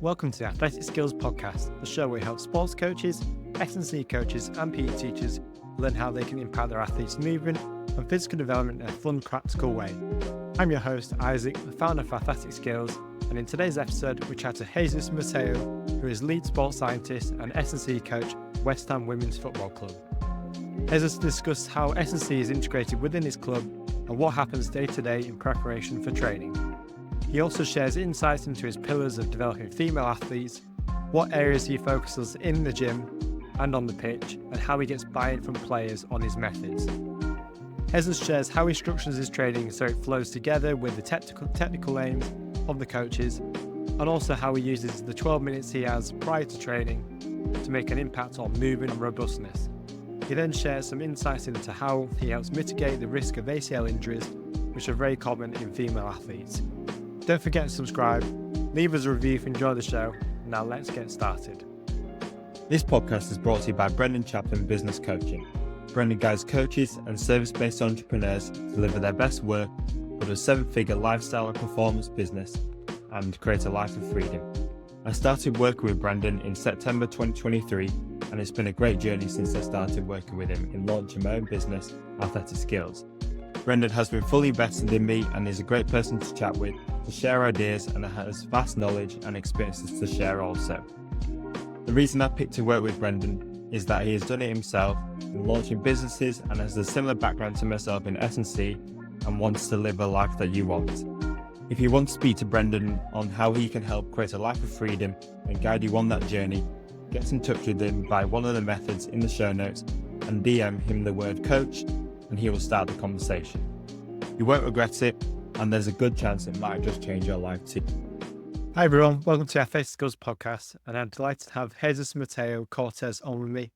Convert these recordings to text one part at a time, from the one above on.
Welcome to the Athletic Skills Podcast, the show where we help sports coaches, S&C coaches and PE teachers learn how they can impact their athletes' movement and physical development in a fun, practical way. I'm your host, Isaac, the founder of Athletic Skills, and in today's episode, we chat to Jesús Mateo, who is lead sports scientist and S&C coach at West Ham Women's Football Club. Jesús discussed how S&C is integrated within his club and what happens day to day in preparation for training. He also shares insights into his pillars of developing female athletes, what areas he focuses in the gym and on the pitch, and how he gets buy-in from players on his methods. Jesús shares how he structures his training so it flows together with the technical aims of the coaches, and also how he uses the 12 minutes he has prior to training to make an impact on movement and robustness. He then shares some insights into how he helps mitigate the risk of ACL injuries, which are very common in female athletes. Don't forget to subscribe, leave us a review if you enjoy the show. Now let's get started. This podcast is brought to you by Brendan Chaplin Business Coaching. Brendan guides coaches and service-based entrepreneurs to deliver their best work, build a seven-figure lifestyle and performance business, and create a life of freedom. I started working with Brendan in September 2023, and it's been a great journey since I started working with him in launching my own business, Athletic Skills. Brendan has been fully invested in me and is a great person to chat with, to share ideas, and has vast knowledge and experiences to share also. The reason I picked to work with Brendan is that he has done it himself in launching businesses and has a similar background to myself in S&C and wants to live a life that you want. If you want to speak to Brendan on how he can help create a life of freedom and guide you on that journey, get in touch with him by one of the methods in the show notes and DM him the word coach, and he will start the conversation. You won't regret it, and there's a good chance it might just change your life too. Hi everyone, welcome to Athletic Skills Podcast, and I'm delighted to have Jesús Mateo Cortes on with me.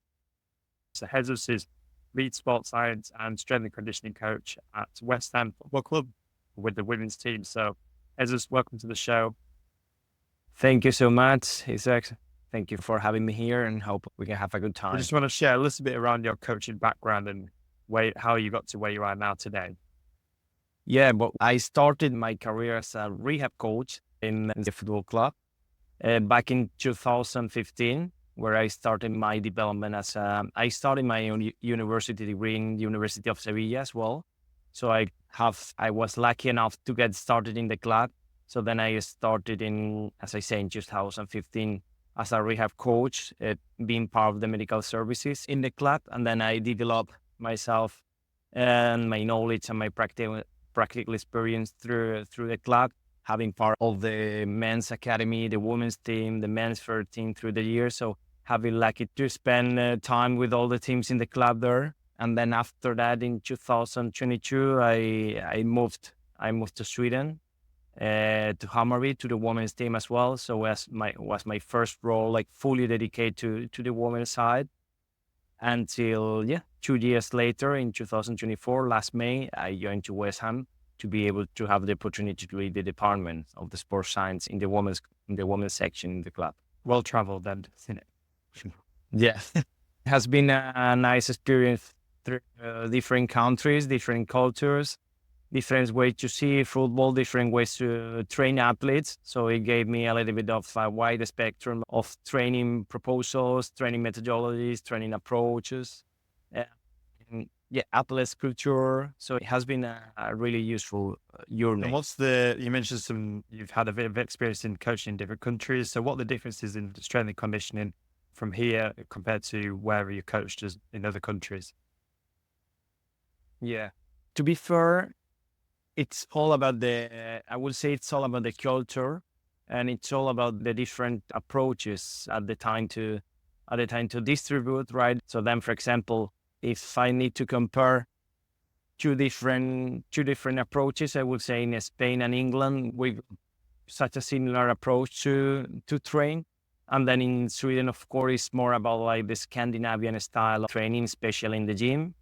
So Jesús is lead sports science and strength and conditioning coach at West Ham Football Club with the women's team. So Jesús, welcome to the show. Thank you so much, Isaac. Thank you for having me here and hope we can have a good time. I just want to share a little bit around your coaching background and how you got to where you are now today. Yeah, but I started my career as a rehab coach in the football club back in 2015, where I started my development I started my own university degree in the University of Sevilla as well. So I was lucky enough to get started in the club. So then I started in 2015 as a rehab coach, being part of the medical services in the club. And then I developed myself and my knowledge and my practical experience through the club, having part of the men's academy, the women's team, the men's first team through the years. So having lucky to spend time with all the teams in the club there. And then after that, in 2022, I moved to Sweden, to Hammarby, to the women's team as well. So was my first role, like fully dedicated to the women's side. Until 2 years later, in 2024, last May, I joined to West Ham to be able to have the opportunity to lead the department of the sports science in the women's section in the club. Well traveled then, isn't it? Yeah, it has been a nice experience through different countries, different cultures, different ways to see football, different ways to train athletes. So it gave me a little bit of a wide spectrum of training proposals, training methodologies, training approaches, athlete culture. So it has been a really useful journey. And you mentioned you've had a bit of experience in coaching in different countries. So what are the differences in strength and conditioning from here compared to wherever you coached in other countries? Yeah, to be fair, it's all about I would say it's all about the culture, and it's all about the different approaches at the time to distribute, right? So then, for example, if I need to compare two different approaches, I would say in Spain and England, we've such a similar approach to train. And then in Sweden, of course, it's more about like the Scandinavian style of training, especially in the gym.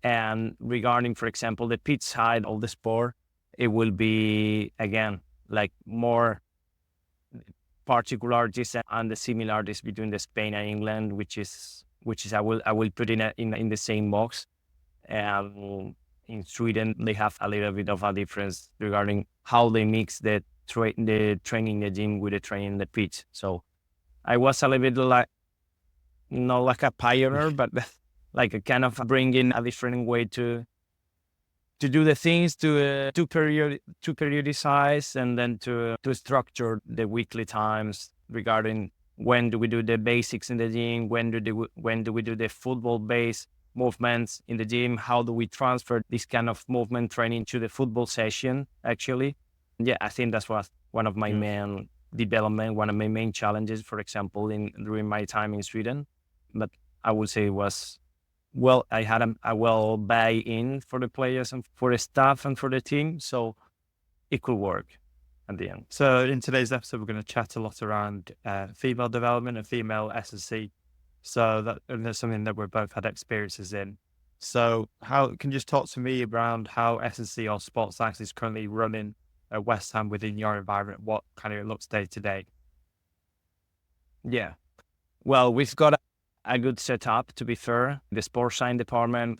And regarding, for example, the pitch side of the sport, it will be, again, like more particularities and the similarities between the Spain and England, which is I will put in the same box. In Sweden, they have a little bit of a difference regarding how they mix the the training in the gym with the training in the pitch. So I was a little bit like, not like a pioneer, but like a kind of bringing a different way to do the things, to periodicize, and then to structure the weekly times regarding when do we do the basics in the gym, when do we do the football-based movements in the gym, how do we transfer this kind of movement training to the football session, actually. Yeah, I think that's one of my main development, one of my main challenges, for example, during my time in Sweden. But I would say it was, well, I had a well buy-in for the players and for the staff and for the team, so it could work at the end. So in today's episode, we're going to chat a lot around female development and female S&C. So that's something that we've both had experiences in. So how can you just talk to me around how S&C or sports science is currently running at West Ham within your environment? What kind of it looks day to day? Yeah. Well, we've got a good setup, to be fair. The sports science department,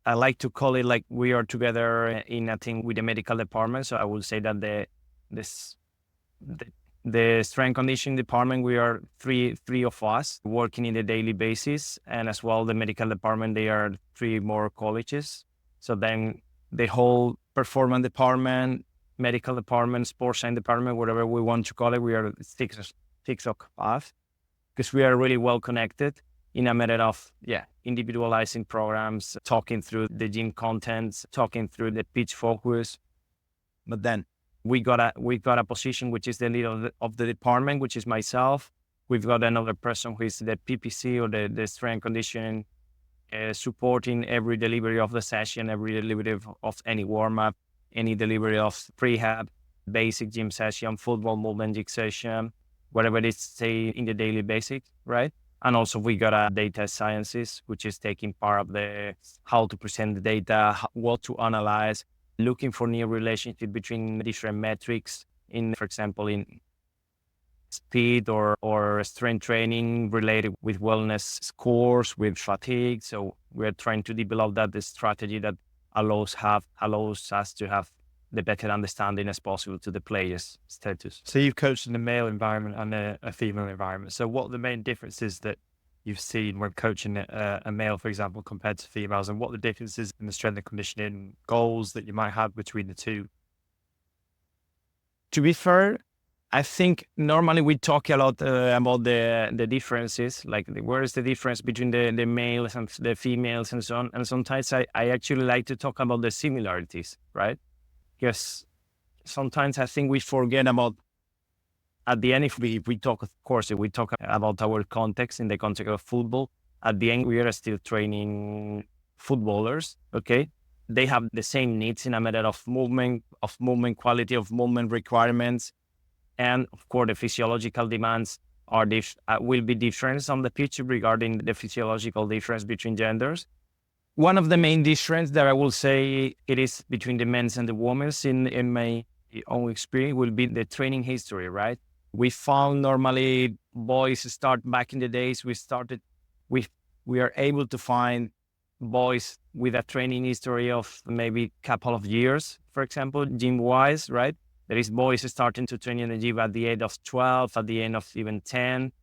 I like to call it like we are together in a team with the medical department. So I would say that the strength conditioning department, we are three of us working in the daily basis. And as well, the medical department, they are 3 more colleges. So then the whole performance department, medical department, sports science department, whatever we want to call it, we are 6 of us, because we are really well connected in a matter of, individualizing programs, talking through the gym contents, talking through the pitch focus. But then we got a position which is the leader of the department, which is myself. We've got another person who is the PPC, or the strength conditioning, supporting every delivery of the session, every delivery of any warm-up, any delivery of prehab, basic gym session, football movement jig session, whatever it is, say, in the daily basic, right? And also we got a data sciences, which is taking part of the how to present the data, what to analyze, looking for new relationship between different metrics for example, in speed or strength training related with wellness scores, with fatigue. So we're trying to develop the strategy that allows us to have the better understanding as possible to the players' status. So you've coached in a male environment and a female environment. So what are the main differences that you've seen when coaching a male, for example, compared to females, and what the differences in the strength and conditioning goals that you might have between the two? To be fair, I think normally we talk a lot about the differences, like where is the difference between the males and the females and so on. And sometimes I actually like to talk about the similarities, right? Because sometimes I think we forget about, at the end, if we talk, of course, if we talk about our context, in the context of football, at the end, we are still training footballers, okay? They have the same needs in a matter of movement quality, of movement requirements. And of course, the physiological demands will be different on the pitch regarding the physiological difference between genders. One of the main difference that I will say it is between the men's and the women's in my own experience will be the training history, right? We found normally boys start back in the days, we are able to find boys with a training history of maybe a couple of years, for example, gym-wise, right? There is boys starting to train in the gym at the age of 12, at the end of even 10,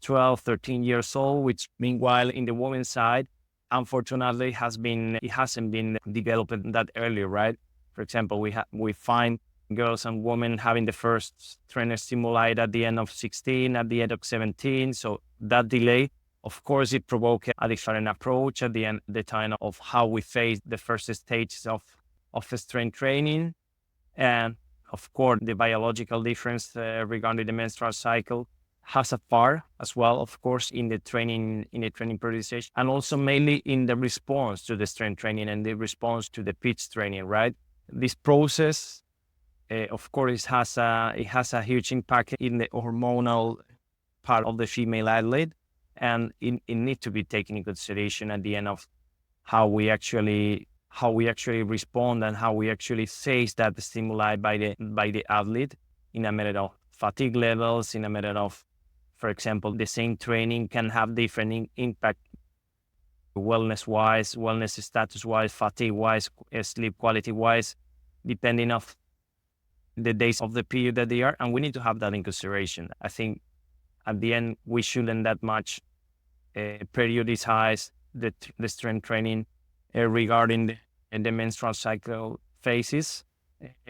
12, 13 years old, which meanwhile in the women's side, unfortunately, it hasn't been developed that early, right? For example, we find girls and women having the first trainer stimuli at the end of 16, at the end of 17. So that delay, of course, it provoked a different approach at the time of how we face the first stages of strength training. And of course, the biological difference regarding the menstrual cycle has a part as well, of course, in the training periodization, and also mainly in the response to the strength training and the response to the pitch training, right? This process, of course, it has a huge impact in the hormonal part of the female athlete, and it needs to be taken in consideration at the end of how we actually respond and how we actually face that stimuli by the athlete in a matter of fatigue levels, in a matter of, for example, the same training can have different impact wellness-wise, wellness status-wise, fatigue-wise, sleep quality-wise, depending of the days of the period that they are, and we need to have that in consideration. I think at the end, we shouldn't that much periodicize the strength training regarding the menstrual cycle phases.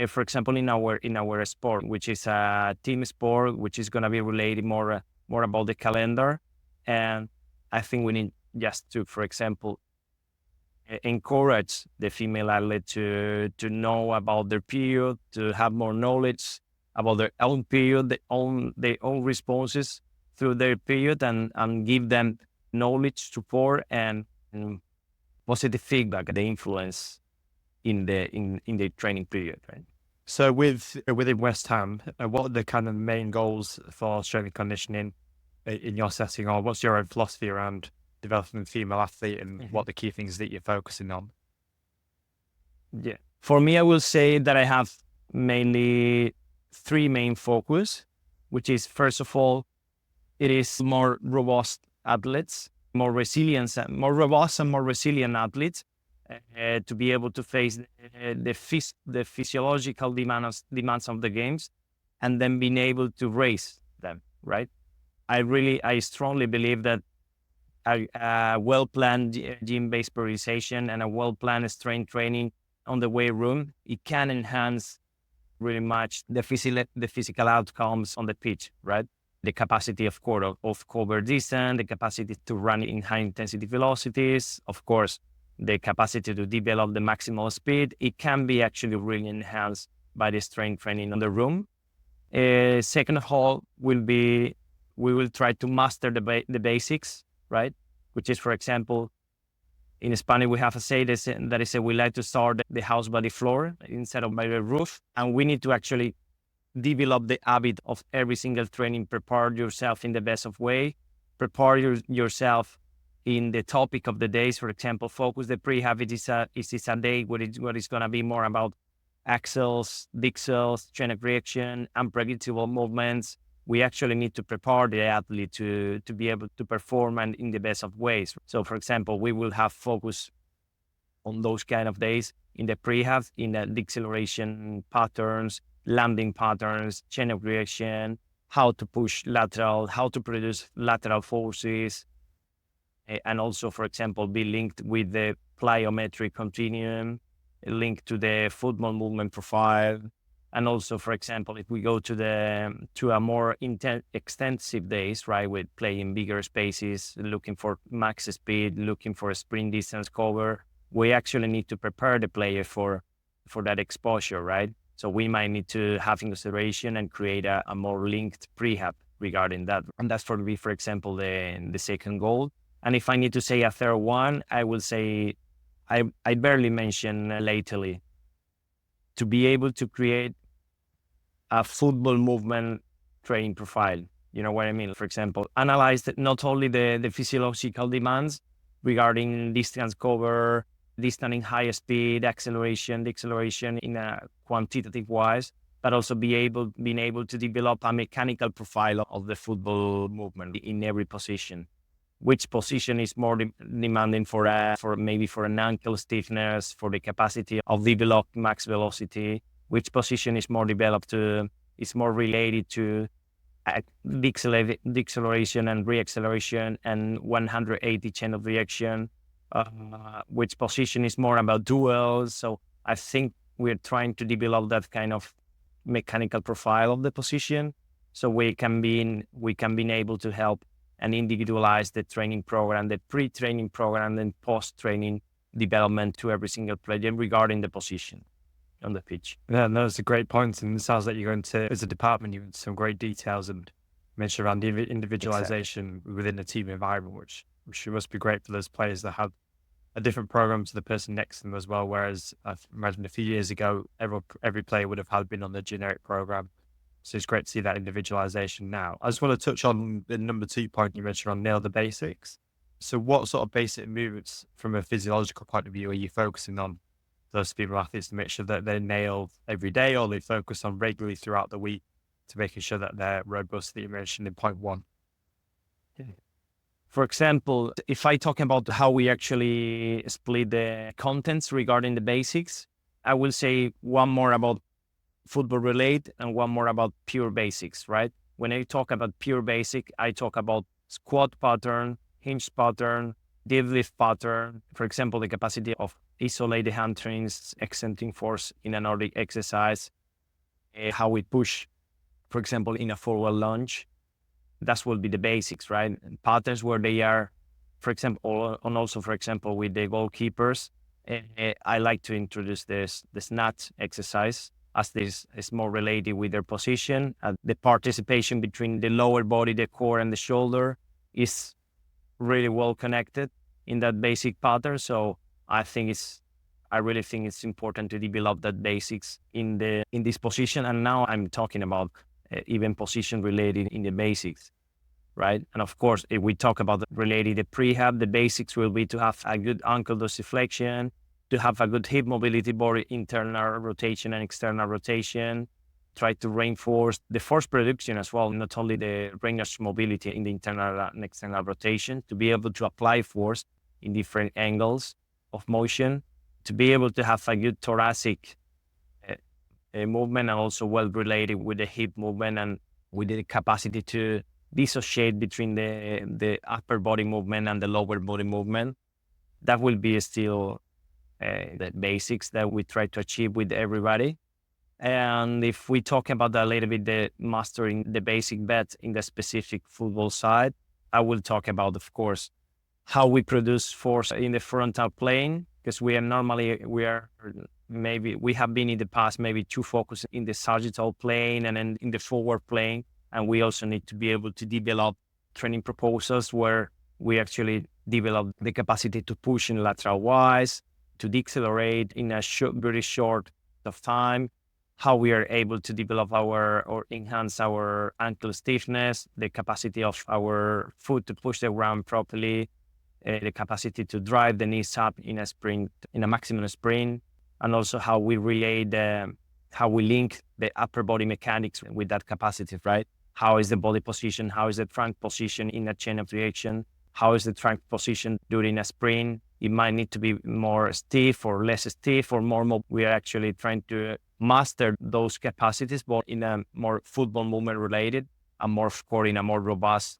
For example, in our sport, which is a team sport, which is going to be related more about the calendar, and I think we need just to, for example, encourage the female athlete to know about their period, to have more knowledge about their own period, their own responses through their period, and give them knowledge, support, and positive feedback, the influence in the training period, right? So within West Ham, what are the kind of main goals for strength and conditioning in your setting, or what's your own philosophy around developing a female athlete, and what are the key things that you're focusing on? Yeah, for me, I will say that I have mainly three main focus, which is, first of all, it is more robust athletes, more robust and more resilient athletes, to be able to face the physiological demands of the games, and then being able to raise them, right? I strongly believe that a well-planned gym-based periodization and a well-planned strength training on the weight room, it can enhance really much the physical outcomes on the pitch, right? The capacity of cover distance, the capacity to run in high intensity velocities, of course, the capacity to develop the maximal speed. It can be actually really enhanced by the strength training on the room. Second of all will be, we will try to master the basics, right? Which is, for example, in Spanish, we have a say that is, we like to start the house by the floor instead of by the roof. And we need to actually develop the habit of every single training, prepare yourself in the best of way, prepare yourself in the topic of the days. For example, focus the prehab. It is a day where it's going to be more about axles, dixels, chain of reaction, unpredictable movements. We actually need to prepare the athlete to be able to perform and in the best of ways. So, for example, we will have focus on those kind of days in the prehab, in the deceleration patterns, landing patterns, chain of reaction, how to push lateral, how to produce lateral forces, and also, for example, be linked with the plyometric continuum, linked to the football movement profile. And also, for example, if we go to a more extensive days, right, with playing bigger spaces, looking for max speed, looking for a sprint distance cover, we actually need to prepare the player for that exposure, right? So we might need to have in consideration and create a more linked prehab regarding that. And that's for me, for example, the second goal. And if I need to say a third one, I will say, I barely mentioned lately, to be able to create a football movement training profile. You know what I mean? For example, analyze not only the physiological demands regarding distance cover, distance in high speed, acceleration, deceleration in a quantitative wise, but also being able to develop a mechanical profile of the football movement in every position. Which position is more demanding for maybe for an ankle stiffness, for the capacity of develop max velocity? Which position is more is more related to deceleration and reacceleration and 180 chain of reaction? Which position is more about duels? So I think we're trying to develop that kind of mechanical profile of the position, so we can be able to help and individualize the training program, the pre-training program, and post-training development to every single player regarding the position on the pitch. Yeah, no, that's a great point. And it sounds like you're going to, as a department, you went some great details and mentioned around the individualization within the team environment, which must be great for those players that have a different program to the person next to them as well. Whereas I imagine a few years ago, every player would have been on the generic program. So it's great to see that individualization now. I just want to touch on the number 2 point you mentioned on nail the basics. So what sort of basic movements from a physiological point of view are you focusing on those female athletes to make sure that they're nailed every day, or they focus on regularly throughout the week to making sure that they're robust, that you mentioned in point 1? For example, if I talk about how we actually split the contents regarding the basics, I will say one more about football related, and one more about pure basics, right? When I talk about pure basic, I talk about squat pattern, hinge pattern, deadlift pattern. For example, the capacity of isolate the hamstrings, exerting force in an aerobic exercise, how we push, for example, in a forward lunge. That will be the basics, right? And patterns where they are, for example, and also, for example, with the goalkeepers, I like to introduce the snatch exercise, as this is more related with their position. The participation between the lower body, the core, and the shoulder is really well connected in that basic pattern. So I really think it's important to develop that basics in this position. And now I'm talking about even position related in the basics, right? And of course, if we talk about related the prehab, the basics will be to have a good ankle dorsiflexion, to have a good hip mobility, body internal rotation and external rotation, try to reinforce the force production as well, not only the range of mobility in the internal and external rotation, to be able to apply force in different angles of motion, to be able to have a good thoracic movement, and also well related with the hip movement and with the capacity to dissociate between the upper body movement and the lower body movement. That will be still the basics that we try to achieve with everybody. And if we talk about a little bit the mastering the basic bet in the specific football side, I will talk about, of course, how we produce force in the frontal plane, because we have been in the past maybe too focused in the sagittal plane and then in the forward plane. And we also need to be able to develop training proposals where we actually develop the capacity to push in lateral wise, to decelerate in a very short of time, how we are able to develop or enhance our ankle stiffness, the capacity of our foot to push the ground properly, the capacity to drive the knees up in a maximum sprint, and also how we how we link the upper body mechanics with that capacity, right? How is the body position? How is the trunk position in a chain of reaction? How is the trunk position during a sprint? It might need to be more stiff or less stiff or more mobile. We are actually trying to master those capacities, but in a more football movement related, and more score in a more robust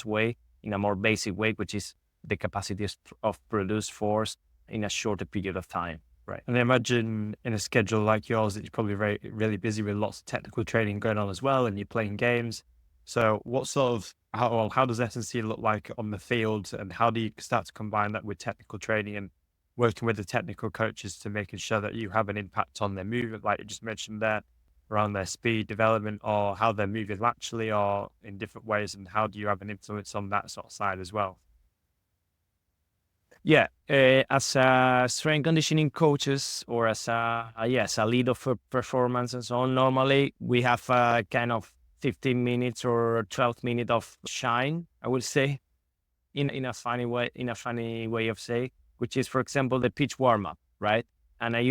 way, in a more basic way, which is the capacity of produce force in a shorter period of time. Right. And I imagine in a schedule like yours that you're probably really busy with lots of technical training going on as well, and you're playing games. So what sort of, how does S&C look like on the field, and how do you start to combine that with technical training and working with the technical coaches to making sure that you have an impact on their movement, like you just mentioned there, around their speed development or how they're moving laterally or in different ways, and how do you have an influence on that sort of side as well? Yeah, as a strength conditioning coaches or as a leader for performance and so on, normally we have a kind of 15 minutes or 12 minutes of shine, I would say, in a funny way of saying, which is, for example, the pitch warm up, right? And I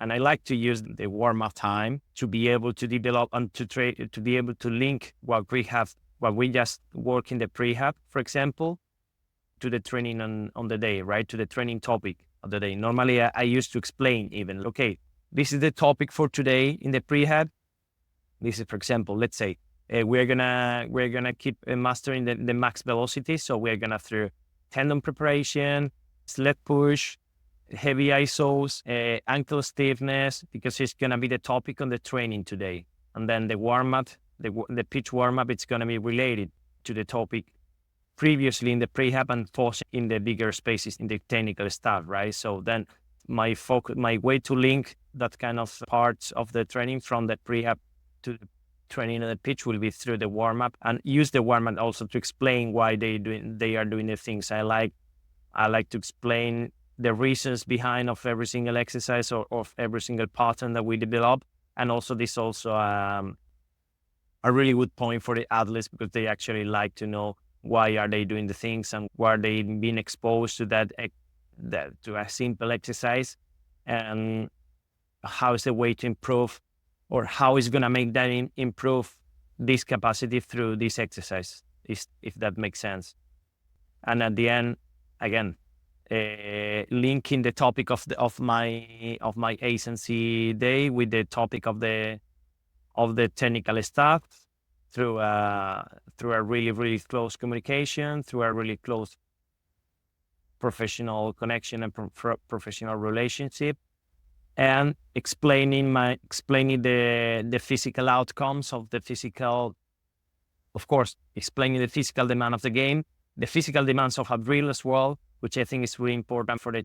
like to use the warm up time to be able to develop and to be able to link what we just work in the prehab, for example, to the training on the day, right? To the training topic of the day. Normally, I used to explain even, okay, this is the topic for today in the prehab. This is, for example, let's say we're gonna keep mastering the max velocity. So we're gonna through tendon preparation, sled push, heavy isos, ankle stiffness, because it's gonna be the topic on the training today. And then the warm up, the pitch warm up, it's gonna be related to the topic previously in the prehab and post in the bigger spaces in the technical stuff, right? So then my way to link that kind of parts of the training from the prehab to the training on the pitch will be through the warm up, and use the warm up also to explain why they are doing the things. I like to explain the reasons behind of every single exercise or of every single pattern that we develop, and also this also a really good point for the athletes, because they actually like to know why are they doing the things and why are they being exposed to that to a simple exercise, and how is the way to improve, or how is going to make that improve this capacity through this exercise, if that makes sense. And at the end, again, linking the topic of my agency day with the topic of the technical staff through a really close communication, through a really close professional connection and professional relationship, and explaining the physical outcomes of the physical, of course, explaining the physical demand of the game, the physical demands of a drill as well, which I think is really important for the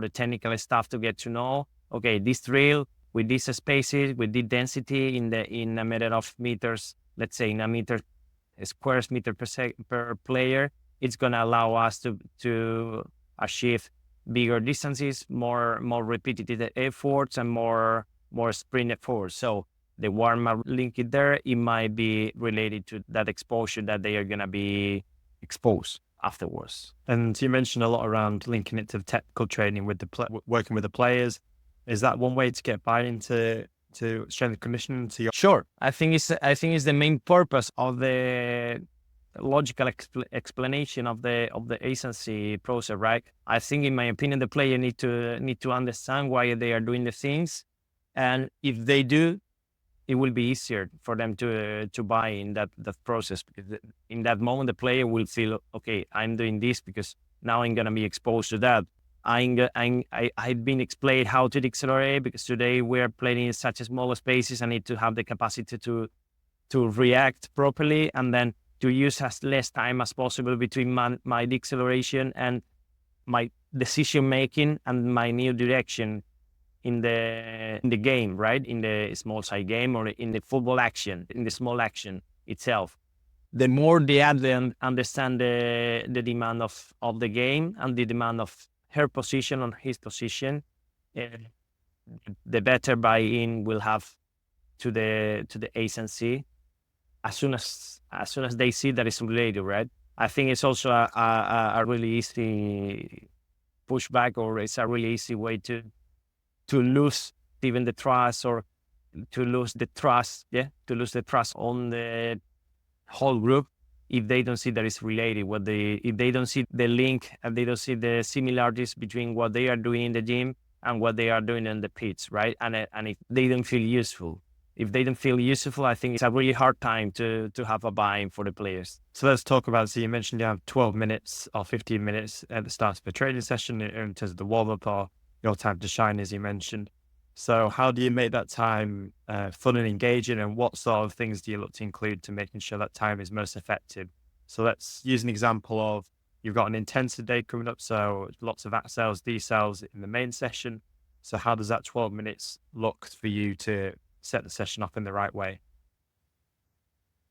technical staff to get to know. Okay, this drill with these spaces, with the density in a matter of meters, let's say in square meter per player, it's going to allow us to achieve bigger distances, more repetitive efforts, and more sprint efforts. So the warm-up link it there, it might be related to that exposure that they are going to be exposed afterwards. And you mentioned a lot around linking it to the technical training with working with the players. Is that one way to get buy-in to strength and conditioning? Sure, I think it's the main purpose of the logical explanation of the agency process, right? I think, in my opinion, the player need to understand why they are doing the things, and if they do, it will be easier for them to buy in that process, because in that moment the player will feel, okay, I'm doing this because now I'm gonna be exposed to that. I've been explained how to accelerate because today we're playing in such small spaces. I need to have the capacity to react properly, and then to use as less time as possible between my deceleration and my decision making and my new direction in the game, right? In the small side game or in the football action, in the small action itself. The more the athlete understand the demand of the game and the demand of her position on his position, the better buy-in we'll have to the agency as soon as they see that it's related, right? I think it's also a really easy pushback, or it's a really easy way to lose even the trust, or to lose the trust on the whole group if they don't see that it's related. If they don't see the link and they don't see the similarities between what they are doing in the gym and what they are doing on the pitch, right? And if they don't feel useful. If they don't feel useful, I think it's a really hard time to have a buy-in for the players. So let's talk about, so you mentioned you have 12 minutes or 15 minutes at the start of the training session in terms of the warm-up or your time to shine, as you mentioned. So how do you make that time fun and engaging, and what sort of things do you look to include to making sure that time is most effective? So let's use an example of, you've got an intensive day coming up, so lots of accels, decels in the main session. So how does that 12 minutes look for you to set the session up in the right way?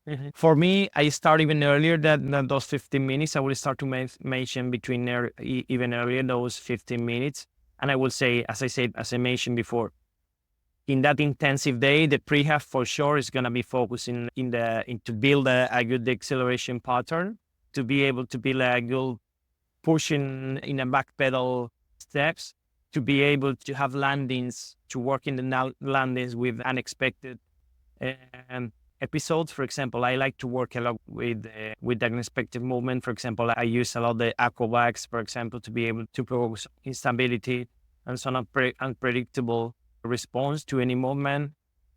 Mm-hmm. For me, I start even earlier than those 15 minutes. I will start to mention even earlier those 15 minutes. And I will say, as I mentioned before, in that intensive day, the prehab for sure is going to be focusing to build a good acceleration pattern, to be able to build a good pushing in a back pedal steps, to be able to have landings, to work in the landings with unexpected episodes. For example, I like to work a lot with unexpected movement. For example, I use a lot of the acrobats, for example, to be able to produce instability and some unpredictable response to any movement,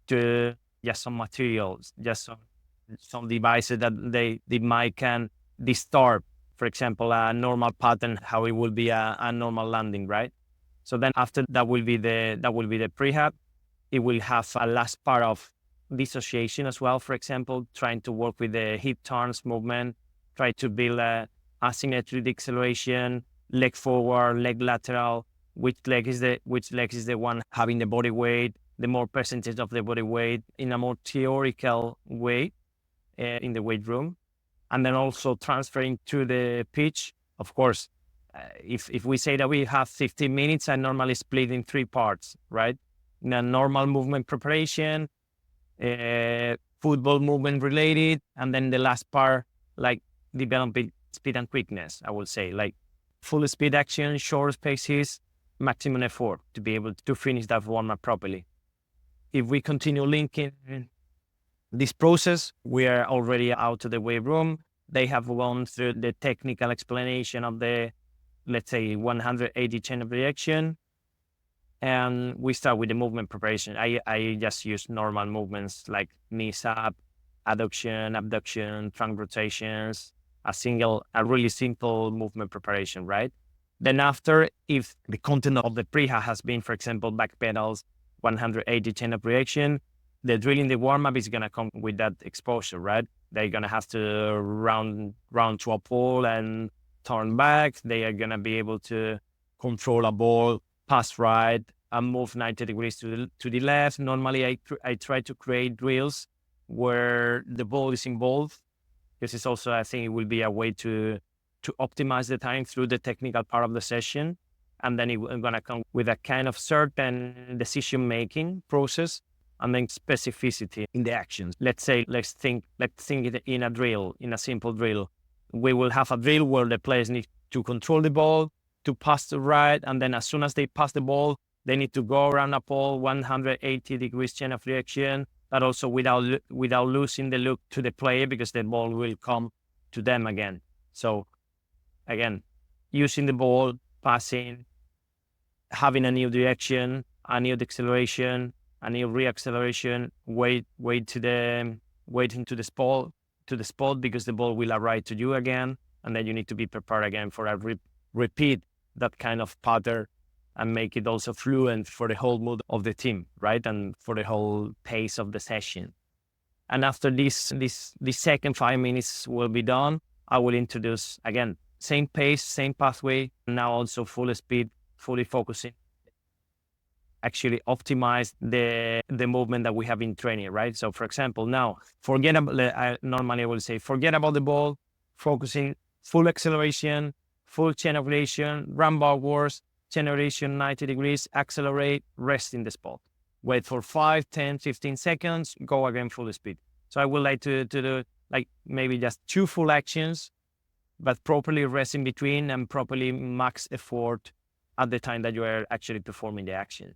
to just some materials, just some devices that they might can disturb, for example, a normal pattern, how it will be a normal landing, right? So then after that will be the prehab. It will have a last part of dissociation as well. For example, trying to work with the hip turns movement, try to build a asymmetric acceleration, leg forward, leg lateral. Which leg is the one having the body weight, the more percentage of the body weight in a more theoretical way in the weight room, and then also transferring to the pitch. Of course, if we say that we have 15 minutes, I normally split in 3 parts, right? In a normal movement preparation, football movement related, and then the last part, like developing speed and quickness, I would say, like full speed action, short spaces, maximum effort to be able to finish that warm-up properly. If we continue linking this process, we are already out of the weight room. They have gone through the technical explanation of the let's say 180 chain of reaction. And we start with the movement preparation. I just use normal movements like knees up, adduction, abduction, trunk rotations, a really simple movement preparation, right? Then after, if the content of the prehab has been, for example, back pedals, 180 chain of reaction, the drill in the warm-up is going to come with that exposure, right? They're going to have to round to a pole and turn back. They are going to be able to control a ball, pass right, and move 90 degrees to the left. Normally, I try to create drills where the ball is involved. This is also, I think it will be a way to optimize the time through the technical part of the session. And then it's going to come with a kind of certain decision-making process and then specificity in the actions. Let's think it in a drill, in a simple drill. We will have a drill where the players need to control the ball, to pass the right, and then as soon as they pass the ball, they need to go around a pole, 180 degrees chain of reaction, but also without losing the look to the player, because the ball will come to them again. So again, using the ball, passing, having a new direction, a new acceleration, a new reacceleration, wait into the spot because the ball will arrive to you again, and then you need to be prepared again for a repeat that kind of pattern and make it also fluent for the whole mood of the team, right? And for the whole pace of the session. And after this second 5 minutes will be done, I will introduce, again, same pace, same pathway, now also full speed, fully focusing, actually optimize the movement that we have in training, right? So for example, now, normally I will say, forget about the ball, focusing, full acceleration, full chain of reaction, run backwards, generation 90 degrees, accelerate, rest in the spot. Wait for 5, 10, 15 seconds, go again full speed. So I would like to do like maybe just 2 full actions, but properly rest in between and properly max effort at the time that you are actually performing the action.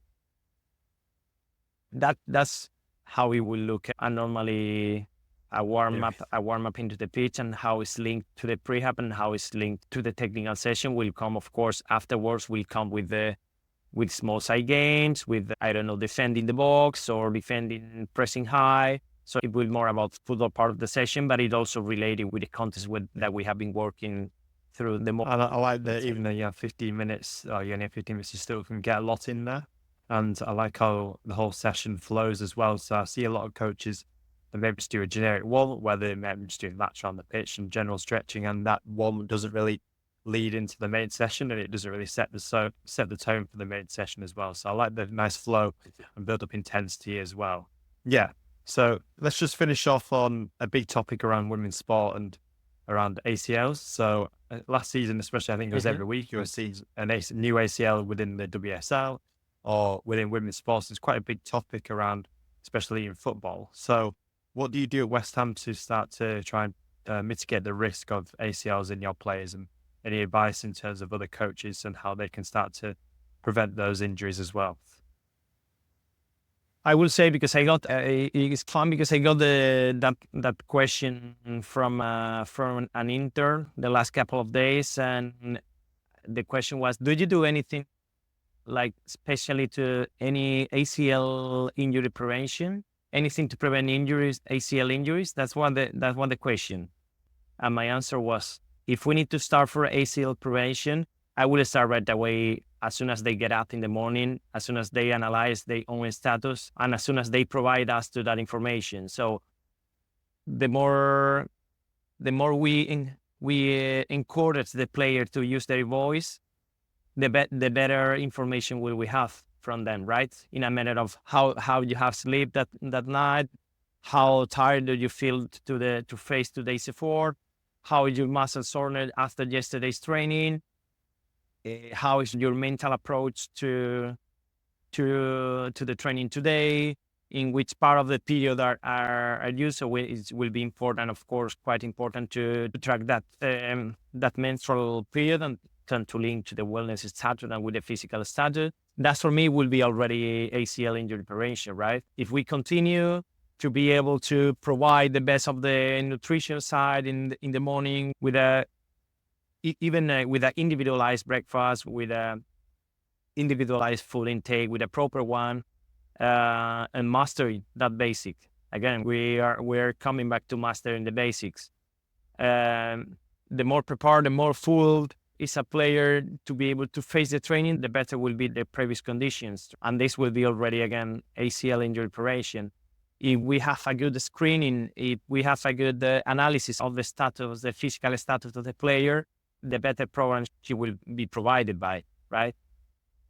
That's how we will look at normally a warm up into the pitch, and how it's linked to the prehab and how it's linked to the technical session will come, of course, afterwards. Will come with small side gains, with, I don't know, defending the box or defending, pressing high. So it will be more about football part of the session, but it also related with the context that we have been working through the more. I like that even though you have 15 minutes, you only have 15 minutes, you still can get a lot in there. And I like how the whole session flows as well. So I see a lot of coaches that maybe just do a generic one, where they maybe just do laps around the pitch and general stretching, and that one doesn't really lead into the main session, and it doesn't really set the tone for the main session as well. So I like the nice flow and build up intensity as well. Yeah. So let's just finish off on a big topic around women's sport and around ACLs. So last season, especially, I think it was every week you would see a new ACL within the WSL or within women's sports. It's quite a big topic around, especially in football. So what do you do at West Ham to start to try and mitigate the risk of ACLs in your players, and any advice in terms of other coaches and how they can start to prevent those injuries as well? I will say, because I got it's fun because I got that question from an intern the last couple of days, and the question was, do you do anything like especially to any ACL injury prevention, anything to prevent injuries, ACL injuries? That's one the question, and my answer was, if we need to start for ACL prevention, I will start right away as soon as they get up in the morning, as soon as they analyze their own status, and as soon as they provide us to that information. So the more we encourage the player to use their voice, the better information will we have from them, right? In a matter of how you have sleep that night, how tired do you feel to face today's effort, how is your muscle soreness after yesterday's training, how is your mental approach to the training today, in which part of the period are you. So it will be important, of course, quite important to track that menstrual period and to link to the wellness status and with the physical status. That for me will be already ACL injury prevention, right? If we continue to be able to provide the best of the nutrition side in the morning with a even with an individualized breakfast, with a individualized food intake, with a proper one, and mastering that basic. Again, we're coming back to mastering the basics. The more prepared, the more full is a player to be able to face the training, the better will be the previous conditions. And this will be already, again, ACL injury preparation. If we have a good screening, if we have a good analysis of the status, the physical status of the player, the better program she will be provided by, right?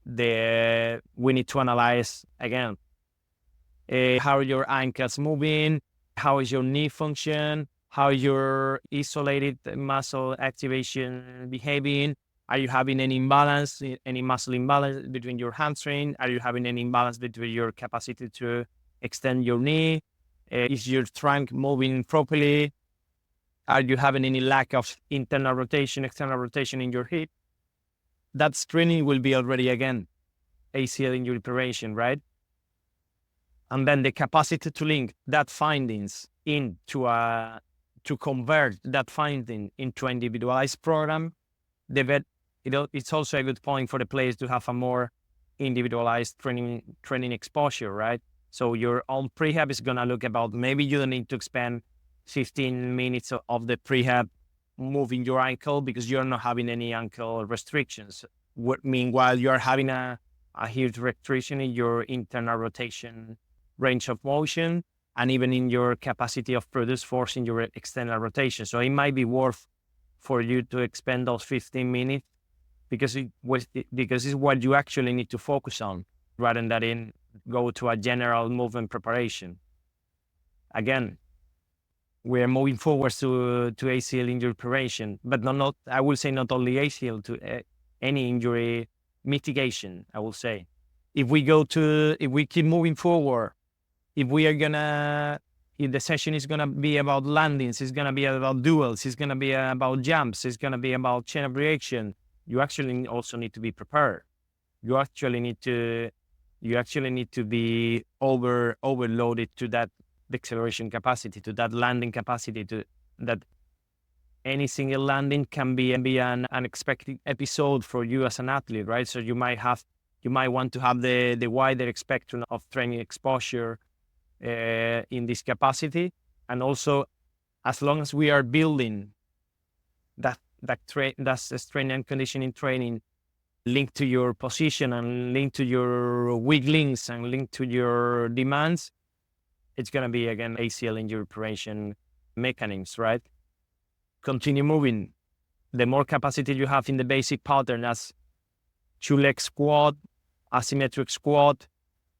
We need to analyze, again, how are your ankles moving, how is your knee function, how your isolated muscle activation behaving. Are you having any imbalance, any muscle imbalance between your hamstring? Are you having any imbalance between your capacity to extend your knee? Is your trunk moving properly? Are you having any lack of internal rotation, external rotation in your hip? That screening will be already, again, ACL injury preparation, right? And then the capacity to link that findings into to convert that finding into an individualized program. It's also a good point for the players to have a more individualized training exposure, right? So your own prehab is going to look about, maybe you don't need to spend 15 minutes of the prehab moving your ankle because you're not having any ankle restrictions. Meanwhile, you're having a huge restriction in your internal rotation range of motion, and even in your capacity of produce force in your external rotation. So it might be worth for you to expend those 15 minutes because it's what you actually need to focus on rather than go to a general movement preparation. Again, we're moving forward to ACL injury preparation, but not I will say not only ACL, to any injury mitigation, I will say. If we keep moving forward, if the session is gonna be about landings, it's gonna be about duels, it's gonna be about jumps, it's gonna be about chain of reaction, you actually also need to be prepared. You actually need to be overloaded to that acceleration capacity, to that landing capacity, to that any single landing can be an unexpected episode for you as an athlete, right? So you might want to have the wider spectrum of training exposure in this capacity. And also, as long as we are building that's strength and conditioning training linked to your position and linked to your weak links and linked to your demands, it's going to be, again, ACL injury preparation mechanisms, right? Continue moving. The more capacity you have in the basic pattern, as 2-leg squat, asymmetric squat,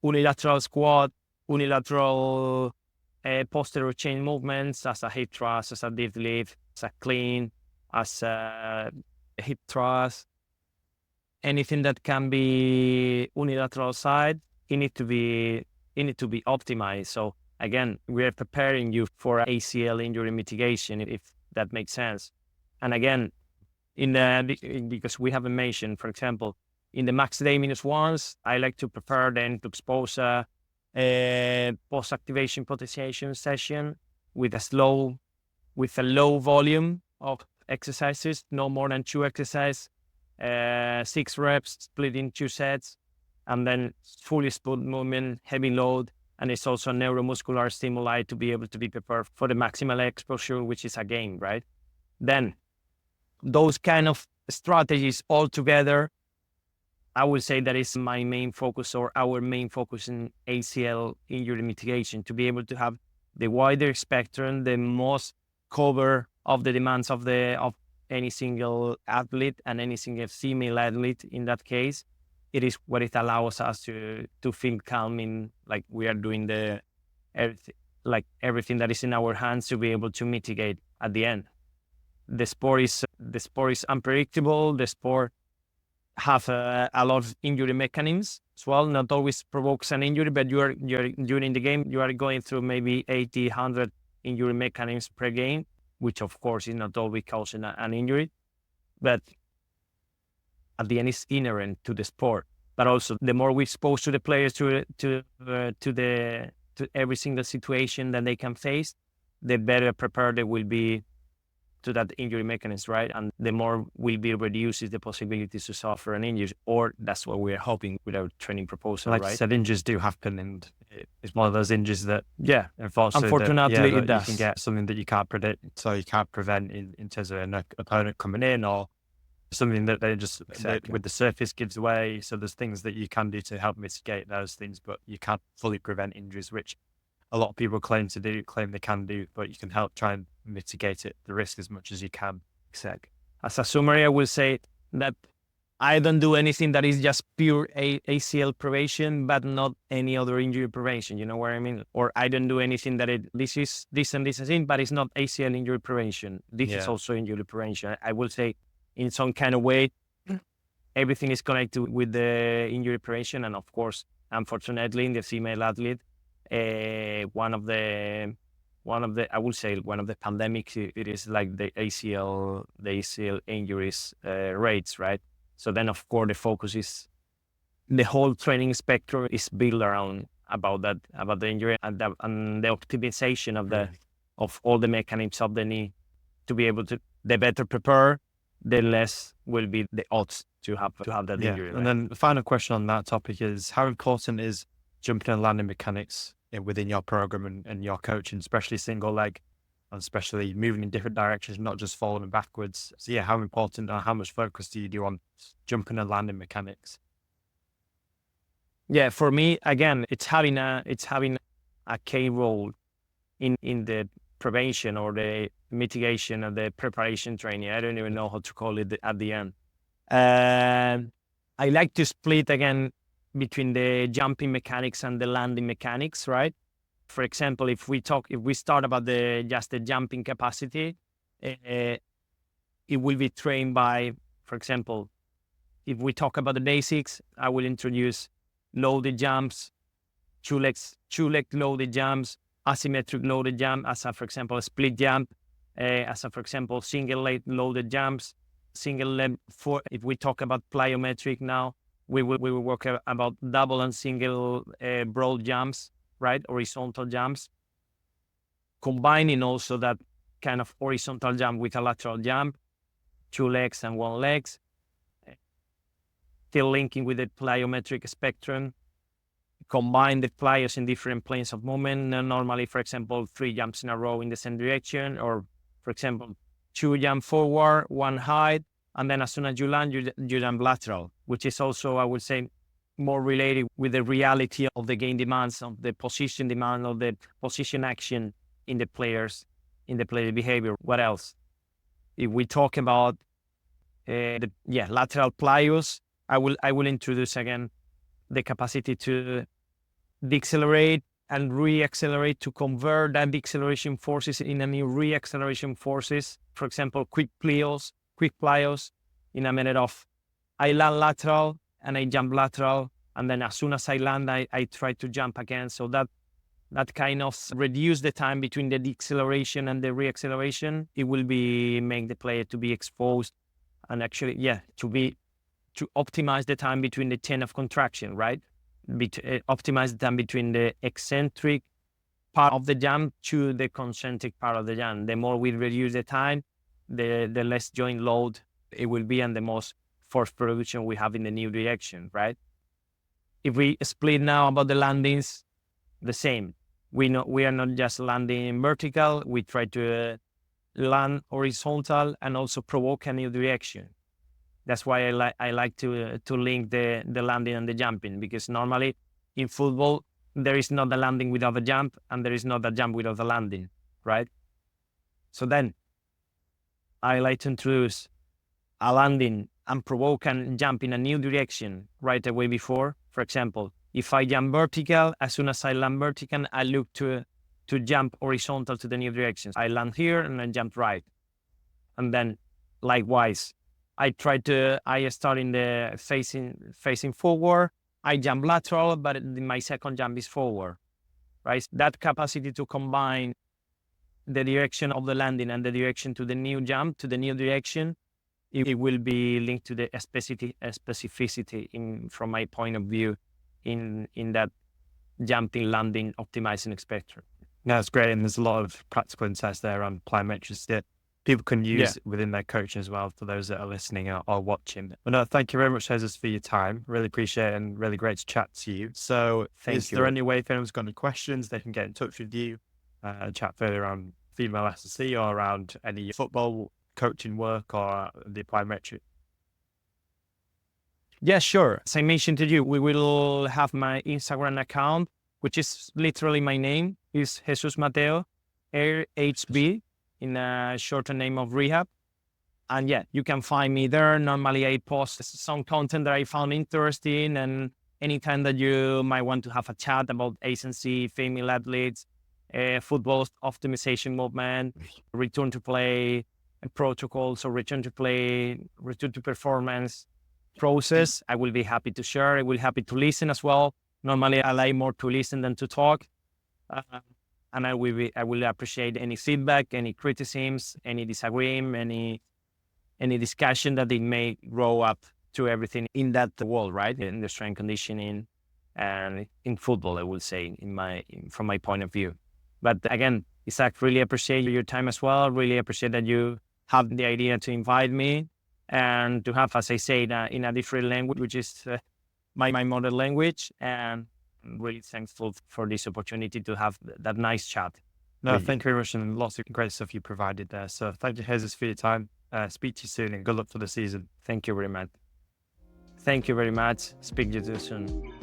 unilateral squat, unilateral posterior chain movements, as a hip thrust, as a deadlift, as a clean, as a hip thrust, anything that can be unilateral side, it need to be optimized. So again, we are preparing you for ACL injury mitigation, if that makes sense. And again, because we haven't mentioned, for example, in the max day -1s, I like to prepare then to expose a post-activation potentiation session with a low volume of exercises, no more than 2 exercises, 6 reps split in 2 sets, and then fully split movement, heavy load, and it's also neuromuscular stimuli to be able to be prepared for the maximal exposure, which is a game, right? Then those kind of strategies all together, I would say that is my main focus, or our main focus in ACL injury mitigation, to be able to have the wider spectrum, the most cover of the demands of any single athlete and any single female athlete in that case. It is what it allows us to feel calm in, like, we are doing everything that is in our hands to be able to mitigate at the end. The sport is unpredictable. The sport have a lot of injury mechanisms as well. Not always provokes an injury, but you're during the game, you are going through maybe 80, 100 injury mechanisms per game, which of course is not always causing an injury, but at the end is inherent to the sport. But also, the more we expose to the players to every single situation that they can face, the better prepared they will be to that injury mechanism, right? And the more will be reduced is the possibility to suffer an injury, or that's what we're hoping with our training proposal, like right? you said, injuries do happen, and it's one of those injuries that, Unfortunately, it that does. you can get something that you can't predict, so you can't prevent in terms of an opponent coming in, or something that they just with the surface gives away. So there's things that you can do to help mitigate those things, but you can't fully prevent injuries, which a lot of people claim they can do, but you can help try and mitigate the risk as much as you can. Exactly. As a summary, I will say that I don't do anything that is just pure ACL prevention, but not any other injury prevention. You know what I mean? Or I don't do anything that this is this and this is in, but it's not ACL injury prevention. This is also injury prevention. I will say in some kind of way, everything is connected with the injury prevention. And of course, unfortunately, in the female athlete, one of the pandemics, it is like the ACL injuries rates, right? So then, of course, the focus is the whole training spectrum is built around about the injury and the optimization of all the mechanisms of the knee to be able to. The better prepare, the less will be the odds to have that injury. Right? And then the final question on that topic is, how important is jumping and landing mechanics within your program and your coaching, especially single leg, and especially moving in different directions, not just falling backwards? So how important or how much focus do you do on jumping and landing mechanics? Yeah, for me, again, it's having a key role in the prevention or the mitigation of the preparation training. I don't even know how to call it at the end. I like to split again between the jumping mechanics and the landing mechanics, right? For example, if we start about just the jumping capacity, it will be trained by, for example, if we talk about the basics, I will introduce loaded jumps, two leg loaded jumps, asymmetric loaded jump, for example, a split jump, for example, single leg loaded jumps, single leg if we talk about plyometric now, we will work about double and single broad jumps, right? Horizontal jumps. Combining also that kind of horizontal jump with a lateral jump, 2 legs and 1 leg. Still linking with the plyometric spectrum. Combine the plyos in different planes of movement. Normally, for example, 3 jumps in a row in the same direction, or for example, 2 jump forward, 1 height, and then as soon as you land, you jump lateral, which is also, I would say, more related with the reality of the game demands, of the position demand, of the position action in the player behavior. What else? If we talk about lateral plyos, I will introduce again the capacity to decelerate and re-accelerate, to convert that deceleration forces in a new re-acceleration forces. For example, quick plyos in a minute of I land lateral and I jump lateral, and then as soon as I land, I try to jump again. So that kind of reduce the time between the deceleration and the re-acceleration. It will make the player to be exposed and actually, to optimize the time between the chain of contraction, right? Optimize the time between the eccentric part of the jump to the concentric part of the jump. The more we reduce the time, the less joint load it will be, and the most force production we have in the new direction, right? If we split now about the landings, the same. We are not just landing vertical. We try to land horizontal and also provoke a new direction. That's why I like to link the landing and the jumping, because normally in football there is not a landing without a jump, and there is not a jump without a landing, right? So then I like to introduce a landing and provoke and jump in a new direction right away before. For example, if I jump vertical, as soon as I land vertical, I look to jump horizontal to the new directions. I land here and I jump right. And then likewise, I start in the facing forward, I jump lateral, but my second jump is forward, right? That capacity to combine the direction of the landing and the direction to the new jump, to the new direction, it will be linked to the specificity from my point of view in that jumping, landing, optimizing spectrum. Yeah, that's great. And there's a lot of practical insights there on plyometrics. people can use within their coaching as well for those that are listening or watching. But no, thank you very much, Jesus, for your time. Really appreciate it and really great to chat to you. So is there any way if anyone's got any questions, they can get in touch with you, chat further around female S&C or around any football coaching work or the applied metric? Yeah, sure. As I mentioned to you, we will have my Instagram account, which is literally my name, is Jesús Mateo, RHB, in a shorter name of rehab. And yeah, you can find me there. Normally I post some content that I found interesting, and anytime that you might want to have a chat about agency, female athletes, football optimization movement, return to play protocols, or return to play, return to performance process, I will be happy to share. I will be happy to listen as well. Normally I like more to listen than to talk. And I will appreciate any feedback, any criticisms, any disagreement, any discussion that it may grow up to everything in that world, right? In the strength conditioning and in football, I will say, from my point of view. But again, Isaac, really appreciate your time as well. Really appreciate that you have the idea to invite me and to have, as I say, in a different language, which is my mother language. And I'm really thankful for this opportunity to have that nice chat. No, thank you very much, and lots of great stuff you provided there. So thank you, Jesus, for your time. Speak to you soon, and good luck for the season. Thank you very much. Thank you very much. Speak to you soon.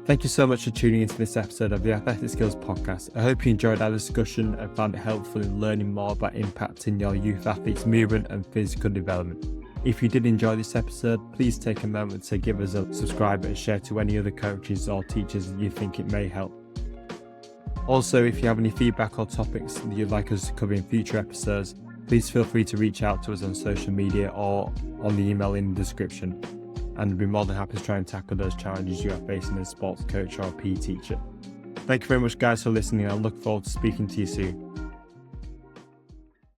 Thank you so much for tuning into this episode of the Athletic Skills Podcast. I hope you enjoyed our discussion and found it helpful in learning more about impacting your youth athletes' movement and physical development. If you did enjoy this episode, please take a moment to give us a subscribe and share to any other coaches or teachers you think it may help. Also, if you have any feedback or topics that you'd like us to cover in future episodes, please feel free to reach out to us on social media or on the email in the description, and we'll be more than happy to try and tackle those challenges you are facing as a sports coach or a PE teacher. Thank you very much, guys, for listening. I look forward to speaking to you soon.